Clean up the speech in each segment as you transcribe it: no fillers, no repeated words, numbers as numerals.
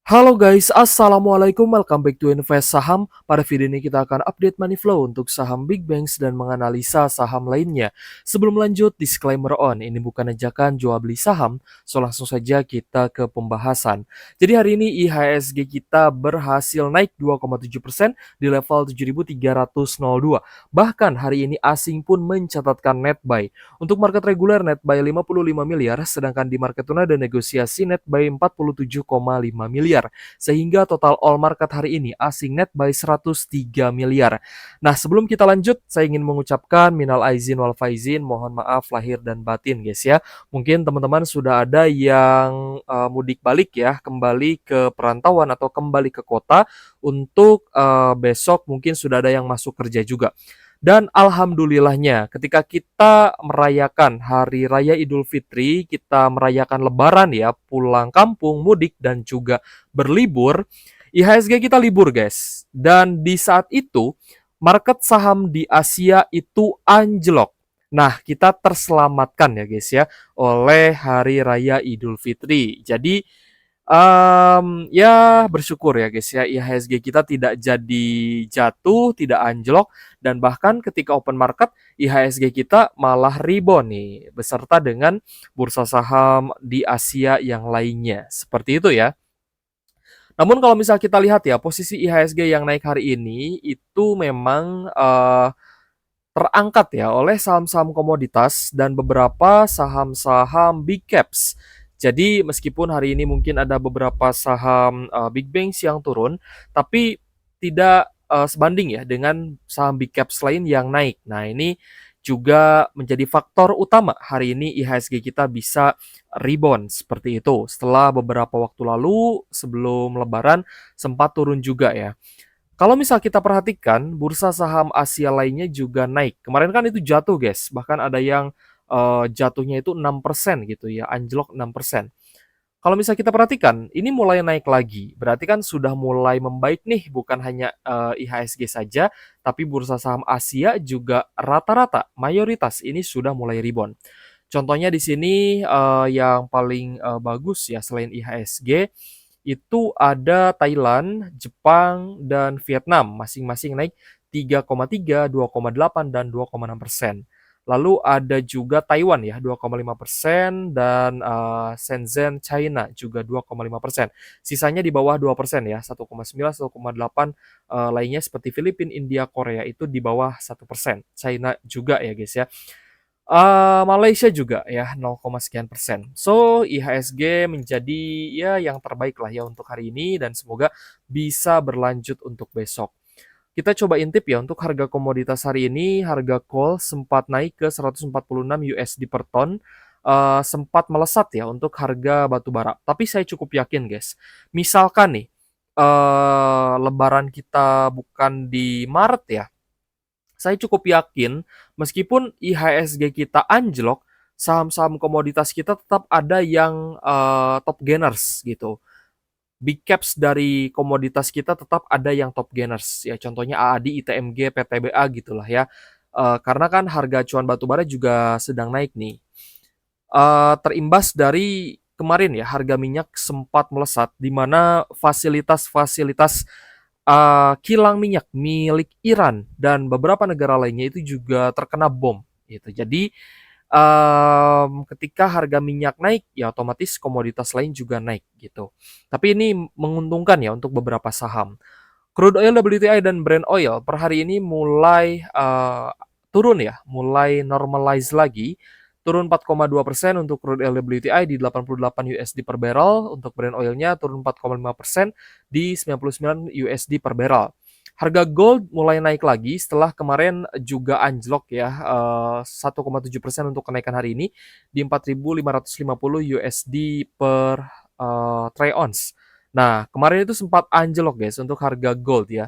Halo guys, assalamualaikum. Welcome back to Invest Saham. Pada video ini kita akan update money flow untuk saham big banks dan menganalisa saham lainnya. Sebelum lanjut, disclaimer on. Ini bukan ajakan jual beli saham, so langsung saja kita ke pembahasan. Jadi hari ini IHSG kita berhasil naik 2,7% di level 7.302. Bahkan hari ini asing pun mencatatkan net buy. Untuk market reguler net buy 55 miliar, sedangkan di market tuna ada negosiasi net buy 47,5 miliar. Sehingga total all market hari ini asing net buy 103 miliar. Nah, sebelum kita lanjut, saya ingin mengucapkan minal aizin wal faizin, mohon maaf lahir dan batin guys ya. Mungkin teman-teman sudah ada yang mudik balik ya, kembali ke perantauan atau kembali ke kota untuk besok mungkin sudah ada yang masuk kerja juga. Dan alhamdulillahnya ketika kita merayakan Hari Raya Idul Fitri, kita merayakan Lebaran ya, pulang kampung, mudik, dan juga berlibur, IHSG kita libur guys. Dan di saat itu, market saham di Asia itu anjlok. Nah, kita terselamatkan ya guys ya, oleh Hari Raya Idul Fitri. Jadi, ya bersyukur ya guys ya, IHSG kita tidak jadi jatuh, tidak anjlok, dan bahkan ketika open market IHSG kita malah rebound nih, beserta dengan bursa saham di Asia yang lainnya. Seperti itu ya. Namun kalau misal kita lihat ya, posisi IHSG yang naik hari ini itu memang terangkat ya oleh saham-saham komoditas dan beberapa saham-saham big caps. Jadi meskipun hari ini mungkin ada beberapa saham big banks yang turun, tapi tidak sebanding ya dengan saham big caps lain yang naik. Nah, ini juga menjadi faktor utama hari ini IHSG kita bisa rebound seperti itu. Setelah beberapa waktu lalu sebelum Lebaran sempat turun juga ya. Kalau misal kita perhatikan, bursa saham Asia lainnya juga naik. Kemarin kan itu jatuh, guys. Bahkan ada yang jatuhnya itu 6% gitu ya, anjlok 6%. Kalau misal kita perhatikan, ini mulai naik lagi. Berarti kan sudah mulai membaik nih, bukan hanya IHSG saja, tapi bursa saham Asia juga rata-rata, mayoritas ini sudah mulai rebound. Contohnya di sini yang paling bagus ya selain IHSG itu ada Thailand, Jepang, dan Vietnam. Masing-masing naik 3,3, 2,8, dan 2,6%. Lalu ada juga Taiwan ya 2,5% dan Shenzhen China juga 2,5%. Sisanya di bawah 2% ya 1,9, 1,8 lainnya seperti Filipina, India, Korea itu di bawah 1%. China juga ya guys ya. Malaysia juga ya 0, sekian persen. So IHSG menjadi ya yang terbaik lah ya untuk hari ini dan semoga bisa berlanjut untuk besok. Kita coba intip ya untuk harga komoditas hari ini, harga coal sempat naik ke 146 USD per ton, sempat melesat ya untuk harga batu bara. Tapi saya cukup yakin guys, misalkan nih Lebaran kita bukan di Maret ya, saya cukup yakin meskipun IHSG kita anjlok, saham-saham komoditas kita tetap ada yang top gainers gitu. Big caps dari komoditas kita tetap ada yang top gainers ya, contohnya AADI, ITMG, PTBA gitulah ya. Karena kan harga acuan batubara juga sedang naik nih. Terimbas dari kemarin ya harga minyak sempat melesat di mana fasilitas-fasilitas kilang minyak milik Iran dan beberapa negara lainnya itu juga terkena bom gitu. Jadi ketika harga minyak naik ya otomatis komoditas lain juga naik gitu. Tapi ini menguntungkan ya untuk beberapa saham. Crude oil WTI dan Brent oil per hari ini mulai turun ya, mulai normalize lagi. Turun 4,2% untuk crude oil WTI di 88 USD per barrel, untuk Brent oilnya turun 4,5% di 99 USD per barrel. Harga gold mulai naik lagi setelah kemarin juga anjlok ya 1,7% untuk kenaikan hari ini di 4.550 USD per troy ounce. Nah, kemarin itu sempat anjlok guys untuk harga gold ya.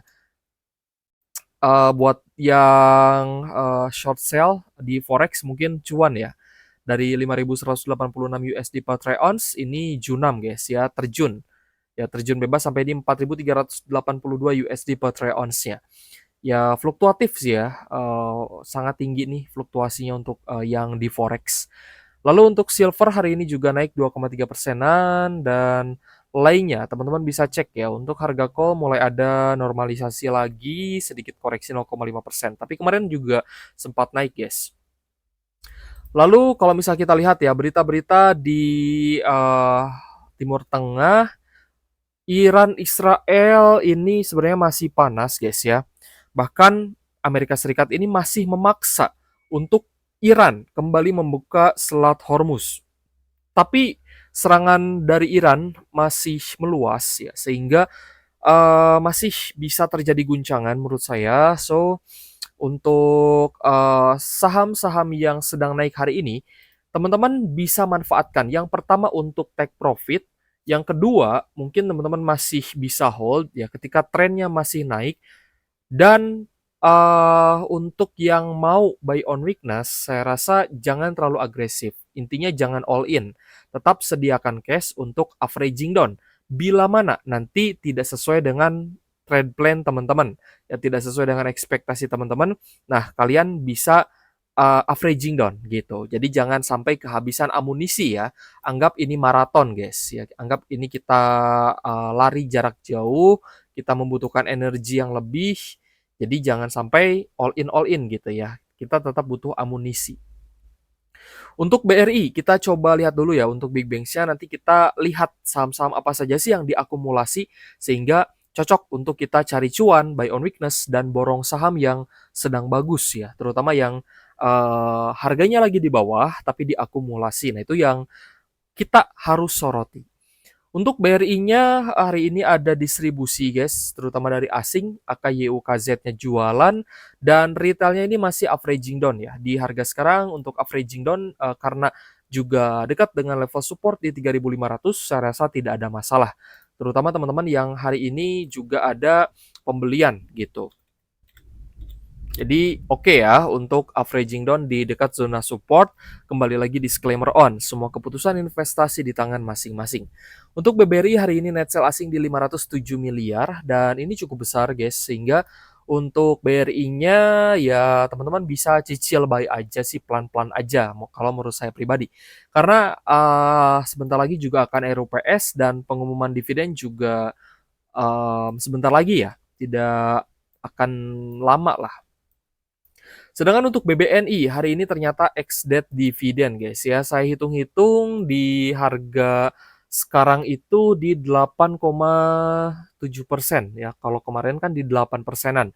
Buat yang short sell di forex mungkin cuan ya. Dari 5.186 USD per troy ounce ini junam guys ya, terjun. Ya terjun bebas sampai di 4.382 USD per troy ounce-nya. Ya fluktuatif sih ya, sangat tinggi nih fluktuasinya untuk yang di forex. Lalu untuk silver hari ini juga naik 2,3 persenan dan lainnya, teman-teman bisa cek ya, untuk harga call mulai ada normalisasi lagi, sedikit koreksi 0,5%. Tapi kemarin juga sempat naik, guys. Lalu kalau misal kita lihat ya, berita-berita di Timur Tengah, Iran, Israel ini sebenarnya masih panas, guys ya. Bahkan Amerika Serikat ini masih memaksa untuk Iran kembali membuka Selat Hormuz. Tapi serangan dari Iran masih meluas ya, sehingga masih bisa terjadi guncangan menurut saya. So, untuk saham-saham yang sedang naik hari ini, teman-teman bisa manfaatkan. Yang pertama untuk take profit, yang kedua mungkin teman-teman masih bisa hold ya ketika trennya masih naik, dan untuk yang mau buy on weakness, saya rasa jangan terlalu agresif. Intinya jangan all in. Tetap sediakan cash untuk averaging down. Bila mana nanti tidak sesuai dengan trade plan teman-teman, ya tidak sesuai dengan ekspektasi teman-teman, nah kalian bisa averaging down gitu. Jadi jangan sampai kehabisan amunisi ya. Anggap ini maraton, guys. Ya, anggap ini kita lari jarak jauh, kita membutuhkan energi yang lebih. Jadi jangan sampai all in gitu ya. Kita tetap butuh amunisi. Untuk BRI, kita coba lihat dulu ya untuk Big Banks-nya. Nanti kita lihat saham-saham apa saja sih yang diakumulasi sehingga cocok untuk kita cari cuan, buy on weakness, dan borong saham yang sedang bagus ya. Terutama yang harganya lagi di bawah tapi diakumulasi. Nah itu yang kita harus soroti. Untuk BRI-nya hari ini ada distribusi, guys, terutama dari asing, AKYUKZ-nya jualan, dan retailnya ini masih averaging down ya. Di harga sekarang untuk averaging down karena juga dekat dengan level support di 3.500, saya rasa tidak ada masalah. Terutama teman-teman yang hari ini juga ada pembelian gitu. Jadi oke ya untuk averaging down di dekat zona support. Kembali lagi disclaimer on, semua keputusan investasi di tangan masing-masing. Untuk BBRI hari ini net sell asing di 507 miliar dan ini cukup besar, guys, sehingga untuk BRI-nya ya teman-teman bisa cicil buy aja sih, pelan-pelan aja kalau menurut saya pribadi. Karena sebentar lagi juga akan RUPS dan pengumuman dividen juga sebentar lagi ya, tidak akan lama lah. Sedangkan untuk BBNI hari ini ternyata ex-debt dividend, guys ya. Saya hitung-hitung di harga sekarang itu di 8,7% ya. Kalau kemarin kan di 8%-an.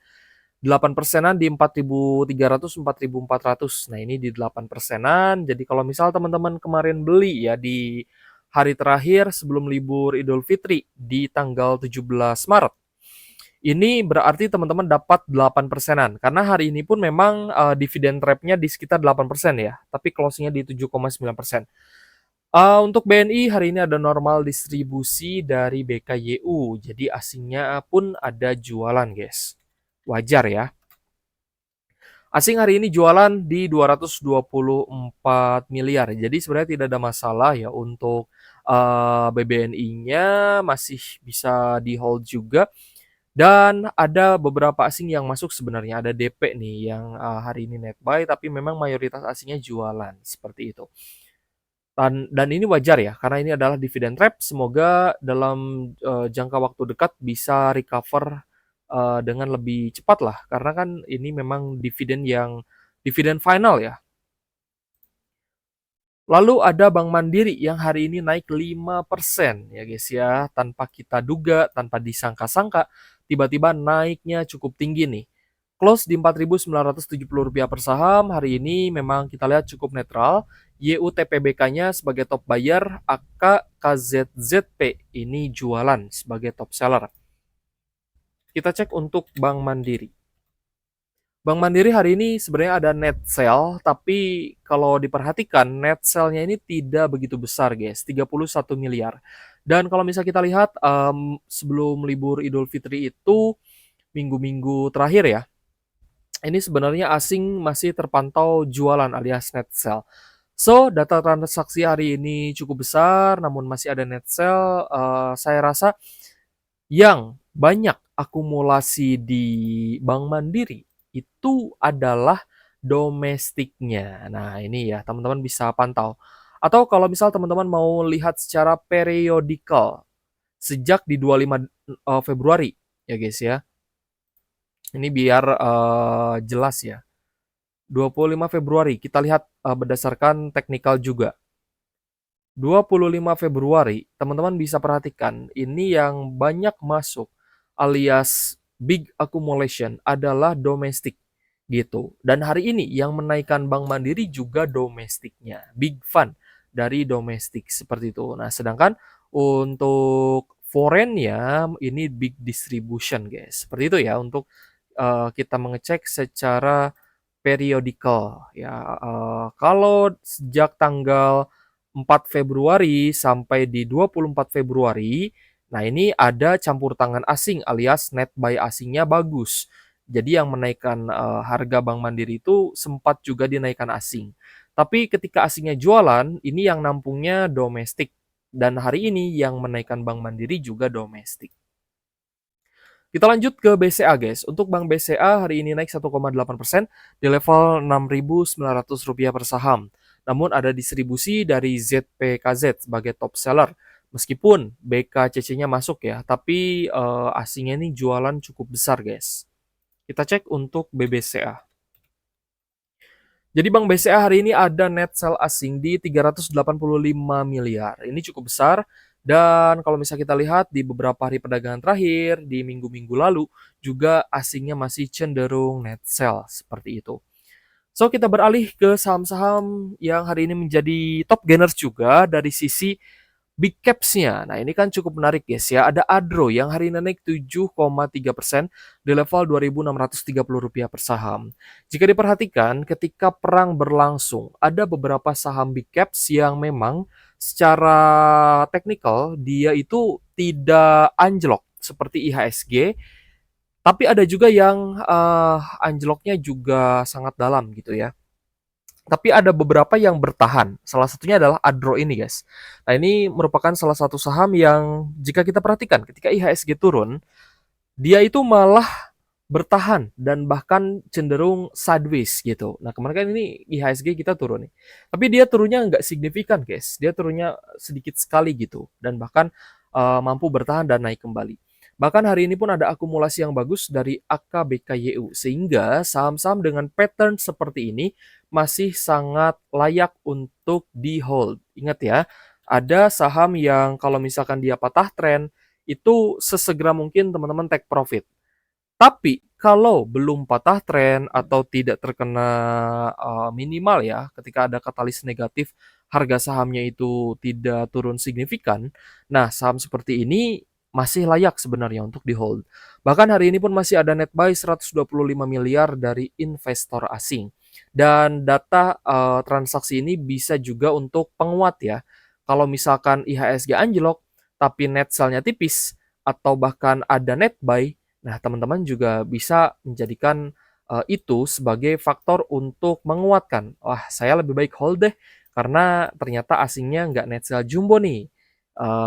8%-an di 4.300, 4.400. Nah, ini di 8%-an. Jadi kalau misal teman-teman kemarin beli ya di hari terakhir sebelum libur Idul Fitri di tanggal 17 Maret, ini berarti teman-teman dapat 8%-an. Karena hari ini pun memang dividen trap-nya di sekitar 8% ya, tapi closing-nya di 7,9%. Untuk BNI hari ini ada normal distribusi dari BKYU, jadi asingnya pun ada jualan, guys. Wajar ya. Asing hari ini jualan di 224 miliar. Jadi sebenarnya tidak ada masalah ya untuk BBNI-nya masih bisa di hold juga. Dan ada beberapa asing yang masuk sebenarnya, ada DP nih yang hari ini net buy, tapi memang mayoritas asingnya jualan, seperti itu. Dan ini wajar ya, karena ini adalah dividen trap, semoga dalam jangka waktu dekat bisa recover dengan lebih cepat lah, karena kan ini memang dividen final ya. Lalu ada Bank Mandiri yang hari ini naik 5% ya guys ya, tanpa kita duga, tanpa disangka-sangka, tiba-tiba naiknya cukup tinggi nih. Close di Rp4.970 per saham, hari ini memang kita lihat cukup netral. YUTPBK-nya sebagai top buyer, AKKZZP ini jualan sebagai top seller. Kita cek untuk Bank Mandiri. Bank Mandiri hari ini sebenarnya ada net sell, tapi kalau diperhatikan net sell-nya ini tidak begitu besar, guys, 31 miliar. Dan kalau misalnya kita lihat sebelum libur Idul Fitri itu minggu-minggu terakhir ya, ini sebenarnya asing masih terpantau jualan alias net sell. So, data transaksi hari ini cukup besar, namun masih ada net sell. Saya rasa yang banyak akumulasi di Bank Mandiri itu adalah domestiknya. Nah, ini ya teman-teman bisa pantau. Atau kalau misal teman-teman mau lihat secara periodikal, sejak di 25 Februari ya guys ya. Ini biar jelas ya. 25 Februari kita lihat berdasarkan teknikal juga. 25 Februari, teman-teman bisa perhatikan, ini yang banyak masuk alias big accumulation adalah domestik gitu. Dan hari ini yang menaikkan Bank Mandiri juga domestiknya, big fund dari domestik seperti itu. Nah, sedangkan untuk foreign-nya ini big distribution, guys. Seperti itu ya untuk kita mengecek secara periodical ya. Kalau sejak tanggal 4 Februari sampai di 24 Februari, nah ini ada campur tangan asing alias net buy asingnya bagus. Jadi yang menaikkan harga Bank Mandiri itu sempat juga dinaikkan asing. Tapi ketika asingnya jualan, ini yang nampungnya domestik. Dan hari ini yang menaikkan Bank Mandiri juga domestik. Kita lanjut ke BCA guys. Untuk Bank BCA hari ini naik 1,8% di level Rp6.900 per saham. Namun ada distribusi dari ZPKZ sebagai top seller. Meskipun BKCC-nya masuk ya, tapi asingnya ini jualan cukup besar guys. Kita cek untuk BBCA. Jadi Bank BCA hari ini ada net sell asing di 385 miliar. Ini cukup besar. Dan kalau misalnya kita lihat di beberapa hari perdagangan terakhir, di minggu-minggu lalu, juga asingnya masih cenderung net sell seperti itu. So, kita beralih ke saham-saham yang hari ini menjadi top gainers juga dari sisi big caps-nya. Nah, ini kan cukup menarik guys ya. Ada Adro yang hari ini naik 7,3% di level Rp2.630 per saham. Jika diperhatikan, ketika perang berlangsung, ada beberapa saham big caps yang memang secara teknikal dia itu tidak anjlok seperti IHSG, tapi ada juga yang anjloknya juga sangat dalam gitu ya. Tapi ada beberapa yang bertahan. Salah satunya adalah Adro ini, guys. Nah, ini merupakan salah satu saham yang jika kita perhatikan ketika IHSG turun, dia itu malah bertahan dan bahkan cenderung sideways gitu. Nah, kemarin kan ini IHSG kita turun nih. Tapi dia turunnya nggak signifikan, guys. Dia turunnya sedikit sekali gitu dan bahkan mampu bertahan dan naik kembali. Bahkan hari ini pun ada akumulasi yang bagus dari AKBKYU sehingga saham-saham dengan pattern seperti ini masih sangat layak untuk di hold. Ingat ya, ada saham yang kalau misalkan dia patah tren itu sesegera mungkin teman-teman take profit. Tapi kalau belum patah tren atau tidak terkena minimal ya, ketika ada katalis negatif harga sahamnya itu tidak turun signifikan, nah saham seperti ini masih layak sebenarnya untuk di-hold. Bahkan hari ini pun masih ada net buy 125 miliar dari investor asing. Dan data transaksi ini bisa juga untuk penguat ya. Kalau misalkan IHSG anjlok, tapi net sell-nya tipis, atau bahkan ada net buy, nah, teman-teman juga bisa menjadikan itu sebagai faktor untuk menguatkan. Wah, saya lebih baik hold deh, karena ternyata asingnya nggak net sell jumbo nih.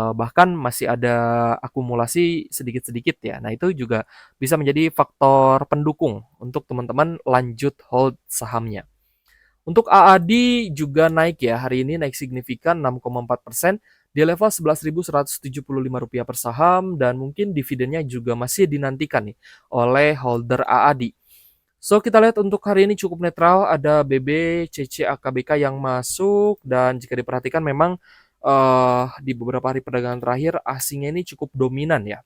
Bahkan masih ada akumulasi sedikit-sedikit ya. Nah, itu juga bisa menjadi faktor pendukung untuk teman-teman lanjut hold sahamnya. Untuk AAD juga naik ya, hari ini naik signifikan 6,4% di level Rp11.175 per saham dan mungkin dividennya juga masih dinantikan nih oleh holder AAD. So, kita lihat untuk hari ini cukup netral, ada BB, CC, AKBK yang masuk dan jika diperhatikan memang di beberapa hari perdagangan terakhir asingnya ini cukup dominan ya.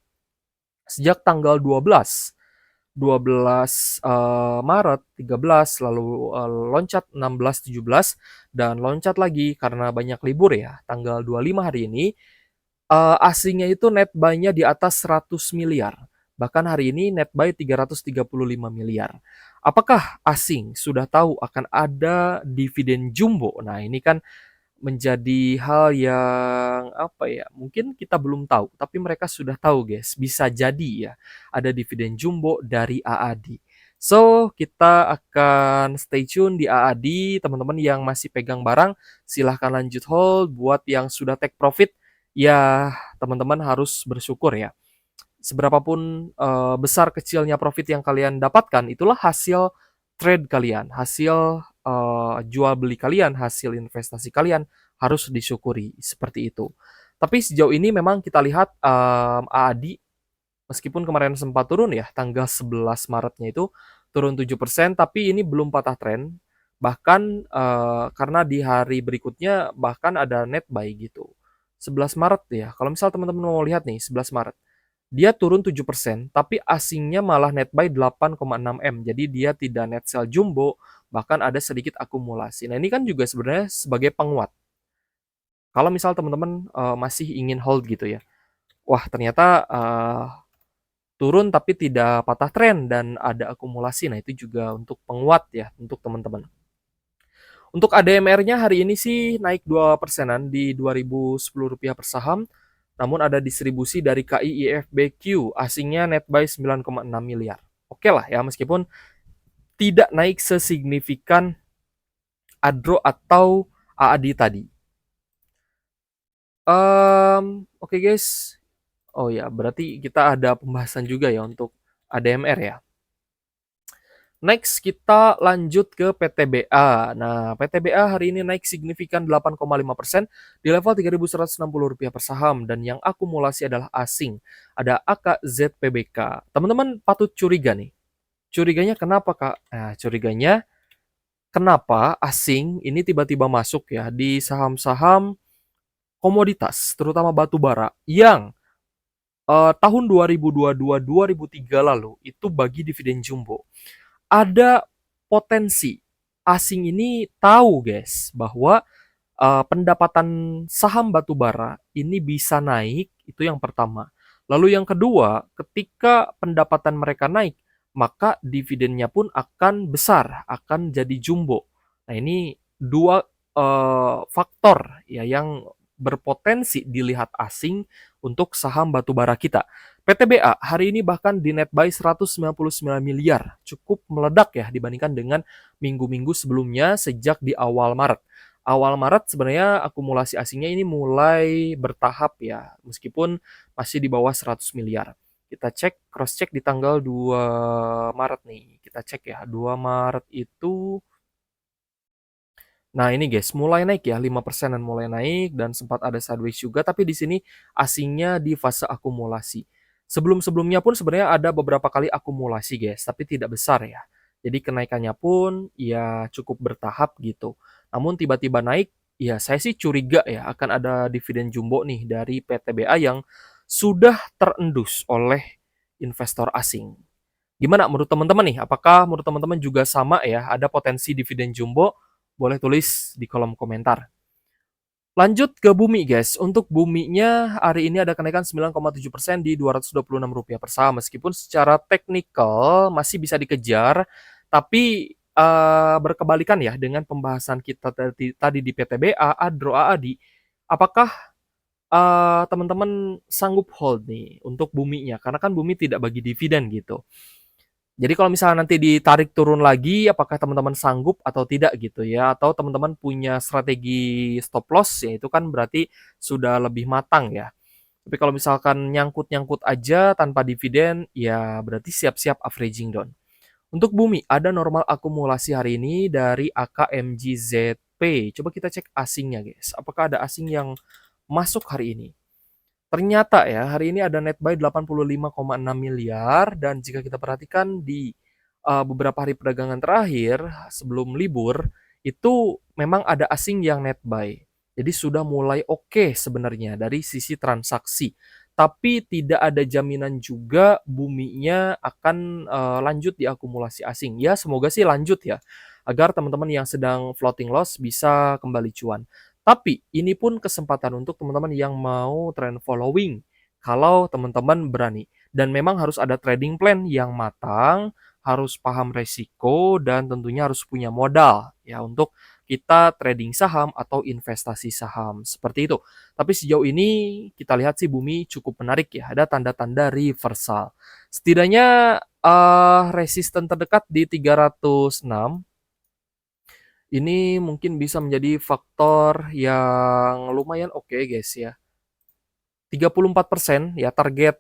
Sejak tanggal 12 Maret, 13, lalu loncat 16, 17, dan loncat lagi karena banyak libur ya, tanggal 25 hari ini, asingnya itu net buy-nya di atas 100 miliar. Bahkan hari ini net buy 335 miliar. Apakah asing sudah tahu akan ada dividen jumbo? Nah, ini kan menjadi hal yang apa ya, mungkin kita belum tahu, tapi mereka sudah tahu guys, bisa jadi ya ada dividen jumbo dari AAD. So, kita akan stay tune di AAD, teman-teman yang masih pegang barang, silahkan lanjut hold, buat yang sudah take profit, ya teman-teman harus bersyukur ya. Seberapapun besar kecilnya profit yang kalian dapatkan, itulah hasil trade kalian, hasil jual beli kalian, hasil investasi kalian harus disyukuri seperti itu. Tapi sejauh ini memang kita lihat AADI meskipun kemarin sempat turun ya, tanggal 11 Maretnya itu turun 7%, tapi ini belum patah tren. Bahkan karena di hari berikutnya bahkan ada net buy gitu. 11 Maret ya, kalau misal teman-teman mau lihat nih 11 Maret, dia turun 7%, tapi asingnya malah net buy 8,6 M. Jadi dia tidak net sell jumbo, bahkan ada sedikit akumulasi. Nah, ini kan juga sebenarnya sebagai penguat. Kalau misal teman-teman masih ingin hold gitu ya. Wah, ternyata turun tapi tidak patah tren dan ada akumulasi. Nah, itu juga untuk penguat ya untuk teman-teman. Untuk ADMR-nya hari ini sih naik 2%-an di Rp2.010 per saham. Namun ada distribusi dari KIIFBQ, asingnya net buy 9,6 miliar. Oke lah ya, meskipun tidak naik sesignifikan ADRO atau AAD tadi. Oke guys. Oh ya, berarti kita ada pembahasan juga ya untuk ADMR ya. Next kita lanjut ke PTBA. Nah, PTBA hari ini naik signifikan 8,5% di level Rp3.160 per saham dan yang akumulasi adalah asing. Ada AKZPBK. Teman-teman patut curiga nih. Curiganya kenapa, Kak? Nah, curiganya kenapa asing ini tiba-tiba masuk ya di saham-saham komoditas, terutama batu bara yang tahun 2022-2003 lalu itu bagi dividen jumbo. Ada potensi asing ini tahu guys bahwa pendapatan saham batubara ini bisa naik, itu yang pertama. Lalu yang kedua, ketika pendapatan mereka naik, maka dividennya pun akan besar, akan jadi jumbo. Nah, ini dua faktor ya yang berpotensi dilihat asing untuk saham batubara kita. PTBA hari ini bahkan di net buy 199 miliar, cukup meledak ya dibandingkan dengan minggu-minggu sebelumnya sejak di awal Maret. Awal Maret sebenarnya akumulasi asingnya ini mulai bertahap ya, meskipun masih di bawah 100 miliar. Kita cek, cross check di tanggal 2 Maret nih. Kita cek ya, 2 Maret itu. Nah, ini guys, mulai naik ya, 5% dan mulai naik dan sempat ada sideways juga, tapi di sini asingnya di fase akumulasi. Sebelum-sebelumnya pun sebenarnya ada beberapa kali akumulasi guys, tapi tidak besar ya. Jadi kenaikannya pun ya cukup bertahap gitu. Namun tiba-tiba naik, ya saya sih curiga ya akan ada dividen jumbo nih dari PTBA yang sudah terendus oleh investor asing. Gimana menurut teman-teman nih? Apakah menurut teman-teman juga sama ya, ada potensi dividen jumbo? Boleh tulis di kolom komentar. Lanjut ke bumi guys. Untuk buminya hari ini ada kenaikan 9,7% di Rp226 per saham. Meskipun secara teknikal masih bisa dikejar, tapi berkebalikan ya dengan pembahasan kita tadi di PTBA, ADRO, AADI. Apakah teman-teman sanggup hold nih untuk buminya? Karena kan bumi tidak bagi dividen gitu. Jadi kalau misalnya nanti ditarik turun lagi, apakah teman-teman sanggup atau tidak gitu ya? Atau teman-teman punya strategi stop loss, ya itu kan berarti sudah lebih matang ya. Tapi kalau misalkan nyangkut-nyangkut aja tanpa dividen, ya berarti siap-siap averaging down. Untuk bumi, ada normal akumulasi hari ini dari AKMGZP. Coba kita cek asingnya guys. Apakah ada asing yang masuk hari ini? Ternyata ya, hari ini ada net buy 85,6 miliar dan jika kita perhatikan di beberapa hari perdagangan terakhir sebelum libur, itu memang ada asing yang net buy. Jadi sudah mulai oke sebenarnya dari sisi transaksi. Tapi tidak ada jaminan juga buminya akan lanjut di akumulasi asing. Ya, semoga sih lanjut ya. Agar teman-teman yang sedang floating loss bisa kembali cuan. Tapi ini pun kesempatan untuk teman-teman yang mau trend following. Kalau teman-teman berani. Dan memang harus ada trading plan yang matang, harus paham resiko, dan tentunya harus punya modal ya untuk kita trading saham atau investasi saham. Seperti itu. Tapi sejauh ini kita lihat sih bumi cukup menarik ya. Ada tanda-tanda reversal. Setidaknya resisten terdekat di 306 ini mungkin bisa menjadi faktor yang lumayan oke guys ya. 34% ya target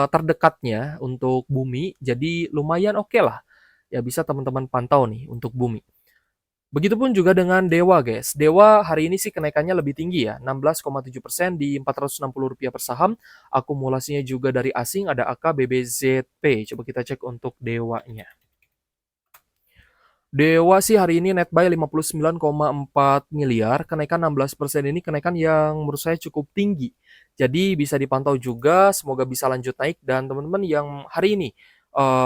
terdekatnya untuk bumi, jadi lumayan oke lah. Ya bisa teman-teman pantau nih untuk bumi. Begitupun juga dengan Dewa, guys. Dewa hari ini sih kenaikannya lebih tinggi ya, 16,7% di Rp460 per saham. Akumulasinya juga dari asing ada AKBBZP. Coba kita cek untuk Dewanya. Dewa sih hari ini net buy 59,4 miliar, kenaikan 16% ini kenaikan yang menurut saya cukup tinggi. Jadi bisa dipantau juga, semoga bisa lanjut naik dan teman-teman yang hari ini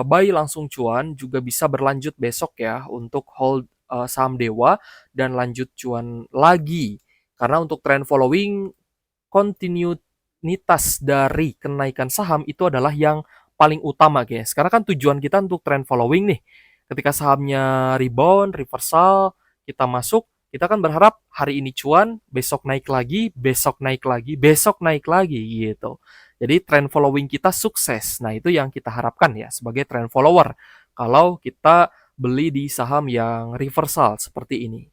buy langsung cuan juga bisa berlanjut besok ya untuk hold saham Dewa dan lanjut cuan lagi. Karena untuk trend following kontinuitas dari kenaikan saham itu adalah yang paling utama, guys. Karena kan tujuan kita untuk trend following nih. Ketika sahamnya rebound, reversal, kita masuk, kita kan berharap hari ini cuan, besok naik lagi, besok naik lagi, besok naik lagi gitu. Jadi trend following kita sukses. Nah, itu yang kita harapkan ya sebagai trend follower. Kalau kita beli di saham yang reversal seperti ini.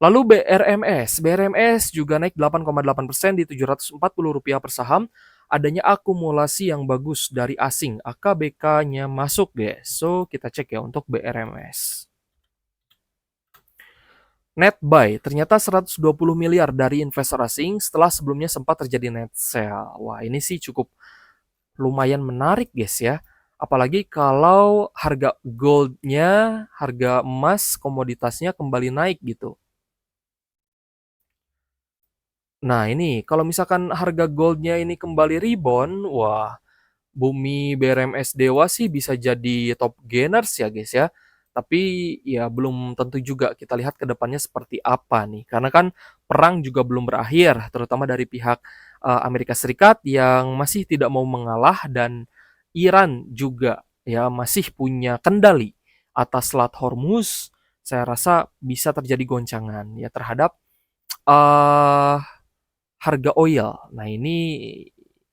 Lalu BRMS juga naik 8,8% di Rp740 per saham. Adanya akumulasi yang bagus dari asing, AKBK-nya masuk guys. So, kita cek ya untuk BRMS. Net buy, ternyata 120 miliar dari investor asing setelah sebelumnya sempat terjadi net sell. Wah, ini sih cukup lumayan menarik guys ya. Apalagi kalau harga goldnya, harga emas, komoditasnya kembali naik gitu. Nah ini, kalau misalkan harga goldnya ini kembali rebound, wah, Bumi BRMS Dewa sih bisa jadi top gainers ya guys ya. Tapi ya belum tentu juga, kita lihat ke depannya seperti apa nih. Karena kan perang juga belum berakhir, terutama dari pihak Amerika Serikat yang masih tidak mau mengalah dan Iran juga ya masih punya kendali atas Selat Hormuz. Saya rasa bisa terjadi goncangan ya terhadap eh harga oil. Nah ini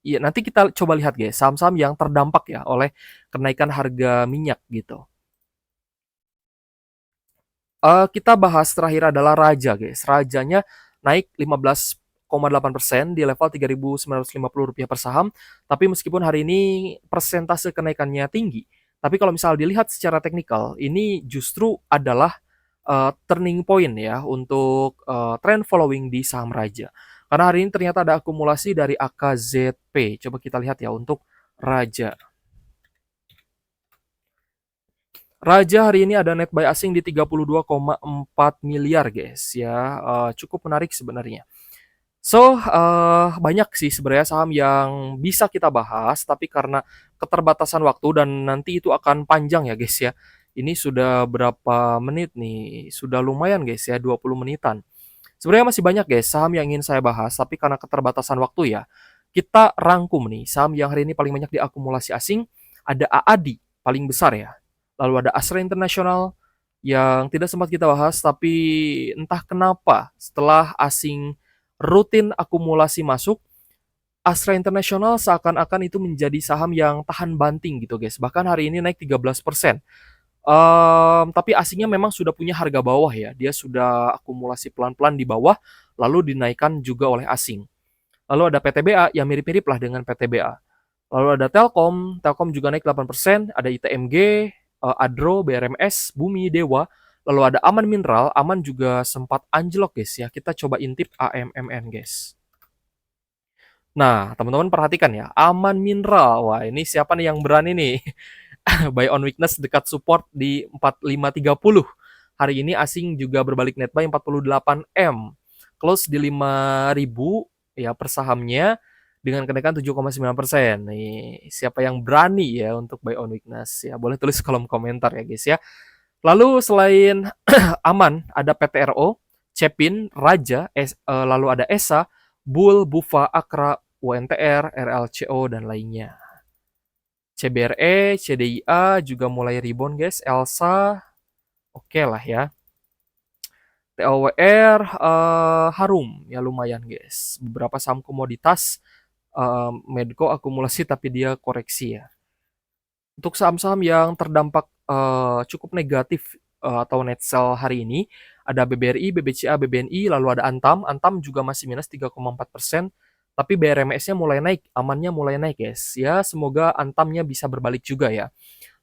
ya nanti kita coba lihat guys, saham-saham yang terdampak ya oleh kenaikan harga minyak gitu. Kita bahas terakhir adalah Raja guys. Rajanya naik 15,8% di level Rp3.950 per saham. Tapi meskipun hari ini persentase kenaikannya tinggi, tapi kalau misal dilihat secara teknikal, ini justru adalah turning point ya untuk trend following di saham Raja. Karena hari ini ternyata ada akumulasi dari AKZP. Coba kita lihat ya untuk Raja. Raja hari ini ada net buy asing di 32,4 miliar guys ya. Cukup menarik sebenarnya. So, banyak sih sebenarnya saham yang bisa kita bahas, tapi karena keterbatasan waktu dan nanti itu akan panjang ya guys ya. Ini sudah berapa menit nih? Sudah lumayan guys ya, 20 menitan. Sebenarnya masih banyak guys saham yang ingin saya bahas, tapi karena keterbatasan waktu ya, kita rangkum nih saham yang hari ini paling banyak diakumulasi asing. Ada AADI, paling besar ya. Lalu ada Astra International yang tidak sempat kita bahas, tapi entah kenapa setelah asing rutin akumulasi masuk, Astra International seakan-akan itu menjadi saham yang tahan banting gitu guys. Bahkan hari ini naik 13%. Tapi asingnya memang sudah punya harga bawah ya. Dia sudah akumulasi pelan-pelan di bawah, lalu dinaikkan juga oleh asing. Lalu ada PTBA, yang mirip-mirip lah dengan PTBA. Lalu ada Telkom, Telkom juga naik 8%. Ada ITMG, Adro, BRMS, Bumi, Dewa. Lalu ada Aman Mineral, Aman juga sempat anjlok guys ya. Kita coba intip AMMN guys. Nah, teman-teman perhatikan ya, Aman Mineral. Wah, ini siapa nih yang berani nih? Buy on weakness dekat support di 4530. Hari ini asing juga berbalik net buy 48M. Close di 5.000 ya per sahamnya dengan kenaikan 7,9%. Nih, siapa yang berani ya untuk buy on weakness ya? Boleh tulis kolom komentar ya guys ya. Lalu selain Aman ada PTRO, Cepin, Raja, lalu ada ESA, Bull, Bufa, Akra, UNTR, RLCO dan lainnya. CBRE, CDIA juga mulai rebound guys. Elsa, oke lah ya. TOWR, harum ya lumayan guys. Beberapa saham komoditas, Medco akumulasi tapi dia koreksi ya. Untuk saham-saham yang terdampak cukup negatif atau net sell hari ini, ada BBRI, BBCA, BBNI, lalu ada Antam. Antam juga masih minus 3,4%. Tapi BRMS-nya mulai naik, amannya mulai naik guys. Ya, semoga Antamnya bisa berbalik juga ya.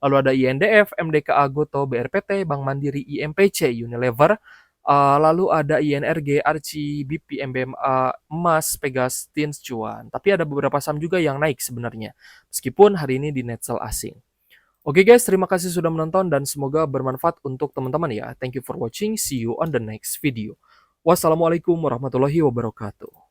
Lalu ada INDF, MDKA Goto, BRPT, Bank Mandiri, IMPC, Unilever, lalu ada INRG, Archie, BP, MBMA, Emas, Pegas, Tins, Cuan. Tapi ada beberapa saham juga yang naik sebenarnya, meskipun hari ini di net sell asing. Oke guys, terima kasih sudah menonton dan semoga bermanfaat untuk teman-teman ya. Thank you for watching, see you on the next video. Wassalamualaikum warahmatullahi wabarakatuh.